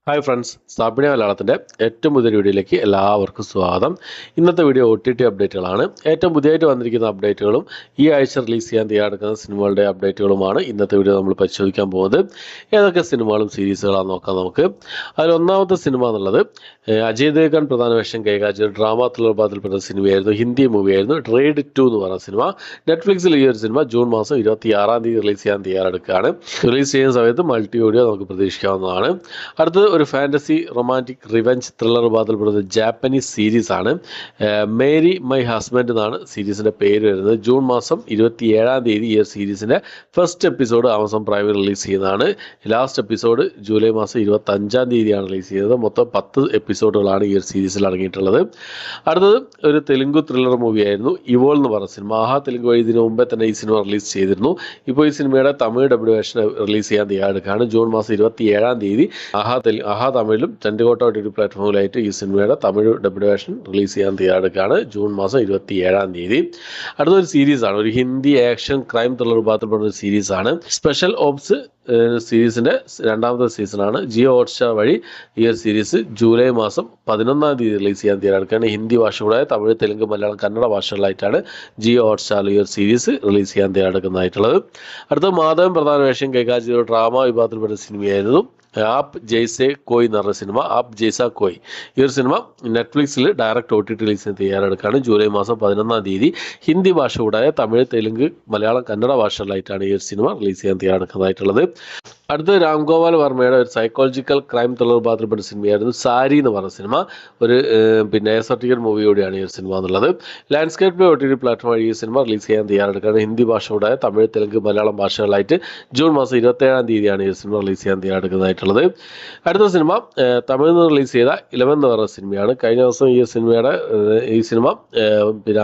Hi friends, സാബിന മലയാളത്തിൻ്റെ ഏറ്റവും പുതിയ വീഡിയോയിലേക്ക് എല്ലാവർക്കും സ്വാഗതം. ഇന്നത്തെ വീഡിയോ OTT അപ്ഡേറ്റുകളാണ്. ഏറ്റവും പുതിയതായിട്ട് വന്നിരിക്കുന്ന അപ്ഡേറ്റുകളും ഈ ആഴ്ച റിലീസ് ചെയ്യാൻ തയ്യാറെടുക്കുന്ന സിനിമകളുടെ അപ്ഡേറ്റുകളുമാണ് ഇന്നത്തെ വീഡിയോ നമ്മൾ പരിശോധിക്കാൻ പോകുന്നത്. ഏതൊക്കെ സിനിമകളും സീരീസുകളാണെന്ന് നോക്കാം നമുക്ക്. അതിൽ ഒന്നാമത്തെ സിനിമ എന്നുള്ളത് അജയ് ദേവ്ഗൺ പ്രധാന വേഷം കൈകാര്യം ചെയ്ത ഡ്രാമ ത്രില്ലർ വിഭാഗത്തിൽപ്പെട്ട സിനിമയായിരുന്നു. ഹിന്ദി മൂവിയായിരുന്നു റെയ്ഡ് 2 എന്ന് പറഞ്ഞ സിനിമ. നെറ്റ്ഫ്ലിക്സിൽ ഈ ഒരു സിനിമ ജൂൺ മാസം 26 റിലീസ് ചെയ്യാൻ തയ്യാറെടുക്കുകയാണ്. റിലീസ് ചെയ്യുന്ന സമയത്ത് മൾട്ടി ഓഡിയോ നമുക്ക് പ്രതീക്ഷിക്കാവുന്നതാണ്. അടുത്തത് ഒരു ഫാൻറ്റസി റൊമാൻറ്റിക് റിവെഞ്ച് ത്രില്ലർ വിഭാഗത്തിൽപ്പെടുന്ന ജാപ്പനീസ് സീരീസ് ആണ്. മേരി മൈ ഹസ്ബൻഡ് എന്നാണ് സീരീസിൻ്റെ പേര് വരുന്നത്. ജൂൺ മാസം 27 ഈ സീരീസിൻ്റെ ഫസ്റ്റ് എപ്പിസോഡ് ആമസോൺ പ്രൈമിൽ റിലീസ് ചെയ്യുന്നതാണ്. ലാസ്റ്റ് എപ്പിസോഡ് ജൂലൈ മാസം 25 റിലീസ് ചെയ്യുന്നത്. മൊത്തം 10 എപ്പിസോഡുകളാണ് ഈ ഒരു സീരീസിൽ അടങ്ങിയിട്ടുള്ളത്. അടുത്തത് ഒരു തെലുങ്ക് ത്രില്ലർ മൂവിയായിരുന്നു ഇവോൾ എന്ന് പറഞ്ഞ സിനിമ. ആഹാ തെലുങ്ക് വഴി ഇതിന് മുമ്പേ തന്നെ ഈ സിനിമ റിലീസ് ചെയ്തിരുന്നു. ഇപ്പോൾ ഈ സിനിമയുടെ തമിഴ് ഡബ്ല്യു വേർഷൻ റിലീസ് ചെയ്യാൻ തയ്യാറെടുക്കുകയാണ്. ജൂൺ മാസം 27 ആഹാ തമിഴിലും ടെൻഡുകോട്ട OTT പ്ലാറ്റ്ഫോമിലായിട്ട് ഈ സിനിമയുടെ തമിഴ് ഡബ്ല്യു വേർഷൻ റിലീസ് ചെയ്യാൻ തയ്യാറെടുക്കുകയാണ്. ജൂൺ മാസം 27 അടുത്തൊരു സീരീസാണ്, ഒരു ഹിന്ദി ആക്ഷൻ ക്രൈം ത്രില്ലർ വിഭാഗത്തിൽപ്പെടുന്ന ഒരു സീരീസാണ്. സ്പെഷ്യൽ ഓപ്സ് സീരീസിൻ്റെ രണ്ടാമത്തെ സീസണാണ്. ജിയോ ഹോട്ട്സ്റ്റാർ വഴി ഈ ഒരു സീരീസ് ജൂലൈ മാസം 11 റിലീസ് ചെയ്യാൻ തയ്യാറെടുക്കുകയാണ്. ഹിന്ദി ഭാഷ കൂടാതെ തമിഴ്, തെലുങ്ക്, മലയാളം, കന്നഡ ഭാഷകളിലായിട്ടാണ് ജിയോ ഹോട്ട്സ്റ്റാറിൽ ഈ ഒരു സീരീസ് റിലീസ് ചെയ്യാൻ തയ്യാറെടുക്കുന്നതായിട്ടുള്ളത്. അടുത്ത മാധവൻ പ്രധാന വേഷം കൈകാര്യം ചെയ്ത ഡ്രാമ വിഭാഗത്തിൽപ്പെട്ട സിനിമയായിരുന്നു ആപ്പ് ജയ്സെ കോയ് എന്ന് പറഞ്ഞ സിനിമ. ആപ്പ് ജയ്സ കോയ് ഈ ഒരു സിനിമ നെറ്റ്ഫ്ലിക്സിൽ ഡയറക്റ്റ് OTT റിലീസിന് തയ്യാറെടുക്കുകയാണ്. ജൂലൈ മാസം 11 ഹിന്ദി ഭാഷ കൂടാതെ തമിഴ്, തെലുങ്ക്, മലയാളം, കന്നഡ ഭാഷകളിലായിട്ടാണ് ഈ ഒരു സിനിമ റിലീസ് ചെയ്യാൻ തയ്യാറെടുക്കുന്നതായിട്ടുള്ളത്. അടുത്ത രാംഗോപാൽ വർമ്മയുടെ ഒരു സൈക്കോളജിക്കൽ ക്രൈം ത്രില്ലർ വിഭാഗത്തിൽപ്പെട്ട സിനിമയായിരുന്നു സാരി എന്ന് പറഞ്ഞ സിനിമ. ഒരു എയർ സർട്ടിഫിക്കറ്റ് മൂവിയോടെയാണ് ഈ ഒരു സിനിമ എന്നുള്ളത്. ലാൻഡ്സ്കേപ്പ് OTT പ്ലാറ്റ്ഫോം വഴി ഈ സിനിമ റിലീസ് ചെയ്യാൻ തയ്യാറെടുക്കുകയാണ്. ഹിന്ദി ഭാഷ കൂടാതെ തമിഴ്, തെലുങ്ക്, മലയാളം ഭാഷകളായിട്ട് ജൂൺ മാസം 27 ഈ സിനിമ റിലീസ് ചെയ്യാൻ തയ്യാറെടുക്കുന്നതായിട്ടുള്ളത്. അടുത്ത സിനിമ തമിഴിൽ നിന്ന് റിലീസ് ചെയ്ത 11 എന്ന് പറഞ്ഞ സിനിമയാണ്. കഴിഞ്ഞ ദിവസം ഈ സിനിമ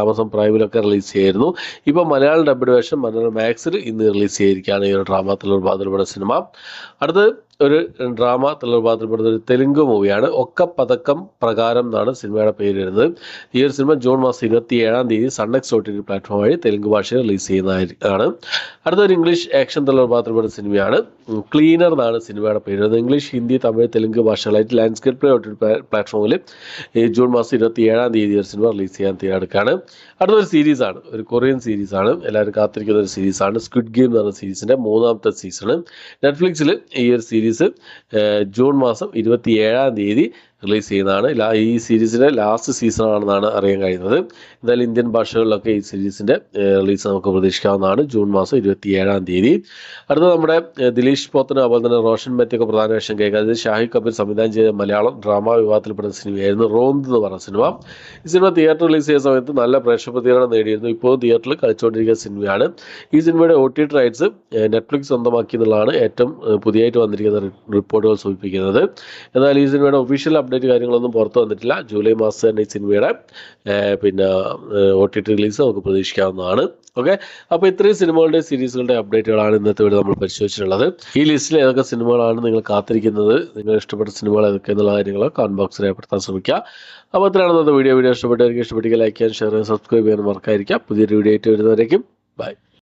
ആമസോൺ പ്രൈമിലൊക്കെ റിലീസ് ചെയ്യായിരുന്നു. ഇപ്പോൾ മലയാളം ഡബ്ഡ് വേർഷൻ മലയാളം മാക്സിൽ ഇന്ന് റിലീസ് ചെയ്തിരിക്കുകയാണ് ഈ ഒരു ഡ്രാമ ത്രില്ലർ വിഭാഗത്തിൽപ്പെട്ട സിനിമ. അടുത്ത് ഒരു ഡ്രാമ ത്രില്ലർ വിഭാഗത്തിൽപ്പെടുന്ന ഒരു തെലുങ്ക് മൂവിയാണ്. ഒക്ക പതക്കം പ്രകാരം എന്നാണ് സിനിമയുടെ പേര് വരുന്നത്. ഈ ഒരു സിനിമ ജൂൺ മാസം 27 സൺനെക്സ്റ്റ് OTT പ്ലാറ്റ്ഫോം വഴി തെലുങ്ക് ഭാഷയിൽ റിലീസ് ചെയ്യുന്നതാണ്. അടുത്തൊരു ഇംഗ്ലീഷ് ആക്ഷൻ ത്രില്ലർ വിഭാഗത്തിൽപ്പെടുന്ന സിനിമയാണ് ക്ലീനർ എന്നാണ് സിനിമയുടെ പേര് വരുന്നത്. ഇംഗ്ലീഷ്, ഹിന്ദി, തമിഴ്, തെലുങ്ക് ഭാഷകളായിട്ട് ലാൻഡ്സ്കേപ്പ് OTT പ്ലാറ്റ്ഫോമിൽ ജൂൺ മാസം 27 ഈ ഒരു സിനിമ റിലീസ് ചെയ്യാൻ തയ്യാറെടുക്കുകയാണ്. അടുത്തൊരു സീരീസാണ്, ഒരു കൊറിയൻ സീരീസാണ്. എല്ലാവരും കാത്തിരിക്കുന്ന ഒരു സീരീസാണ് സ്ക്വിഡ് ഗെയിം എന്ന് പറഞ്ഞ സീരീസിൻ്റെ 3ാമത്തെ സീസണ്. നെറ്റ്ഫ്ലിക്സിൽ ഈ ഒരു സീരീസ് ജൂൺ മാസം 27 റിലീസ് ചെയ്യുന്നതാണ്. ഈ സീരീസിൻ്റെ ലാസ്റ്റ് സീസണാണെന്നാണ് അറിയാൻ കഴിയുന്നത്. എന്തായാലും ഇന്ത്യൻ ഭാഷകളിലൊക്കെ ഈ സീരീസിൻ്റെ റിലീസ് നമുക്ക് പ്രതീക്ഷിക്കാവുന്നതാണ്. ജൂൺ മാസം 27 അടുത്ത നമ്മുടെ ദിലീഷ് പോത്തനും അതുപോലെ തന്നെ റോഷൻ മെത്തിയൊക്കെ പ്രധാന വേഷം കൈകാര്യം ഷാഹിദ് കപൂർ സംവിധാനം ചെയ്ത മലയാളം ഡ്രാമ വിഭാഗത്തിൽപ്പെടുന്ന സിനിമയായിരുന്നു റോന്ത് എന്ന് പറഞ്ഞ സിനിമ. ഈ സിനിമ തിയേറ്റർ റിലീസ് ചെയ്യുന്ന സമയത്ത് നല്ല പ്രേക്ഷക പ്രതികരണം നേടിയിരുന്നു. ഇപ്പോൾ തിയേറ്ററിൽ കളിച്ചുകൊണ്ടിരിക്കുന്ന സിനിമയാണ്. ഈ സിനിമയുടെ OTT റൈറ്റ്സ് നെറ്റ്ഫ്ലിക്സ് സ്വന്തമാക്കി എന്നുള്ളതാണ് ഏറ്റവും പുതിയതായിട്ട് വന്നിരിക്കുന്ന റിപ്പോർട്ടുകൾ സൂചിപ്പിക്കുന്നത്. എന്നാൽ ഈ സിനിമയുടെ ഒഫീഷ്യൽ അപ്ഡേറ്റ് കാര്യങ്ങളൊന്നും പുറത്തു വന്നിട്ടില്ല. ജൂലൈ മാസം തന്നെ ഈ സിനിമയുടെ OTT റിലീസ് നമുക്ക് പ്രതീക്ഷിക്കാവുന്നതാണ്. ഓക്കെ, അപ്പോൾ ഇത്രയും സിനിമകളുടെ സീരീസുകളുടെ അപ്ഡേറ്റുകളാണ് ഇന്നത്തെ വീഡിയോ നമ്മൾ പരിശോധിച്ചിട്ടുള്ളത്. ഈ ലിസ്റ്റിൽ ഏതൊക്കെ സിനിമകളാണ് നിങ്ങൾ കാത്തിരിക്കുന്നത്, നിങ്ങൾ ഇഷ്ടപ്പെട്ട സിനിമകൾ ഏതൊക്കെ എന്നുള്ള കാര്യങ്ങൾ കമന്റ് ബോക്സിൽ രേഖപ്പെടുത്താൻ ശ്രമിക്കുക. അപ്പോൾ അത്രയാണ് ഇന്നത്തെ വീഡിയോ ഇഷ്ടപ്പെട്ടവർക്ക് ലൈക്ക് ചെയ്യാൻ, ഷെയർ ചെയ്യാൻ, സബ്സ്ക്രൈബ് ചെയ്യാൻ മറക്കാതിരിക്കുക. പുതിയൊരു വീഡിയോ ആയിട്ട് വരുന്നവരേക്കും ബൈ.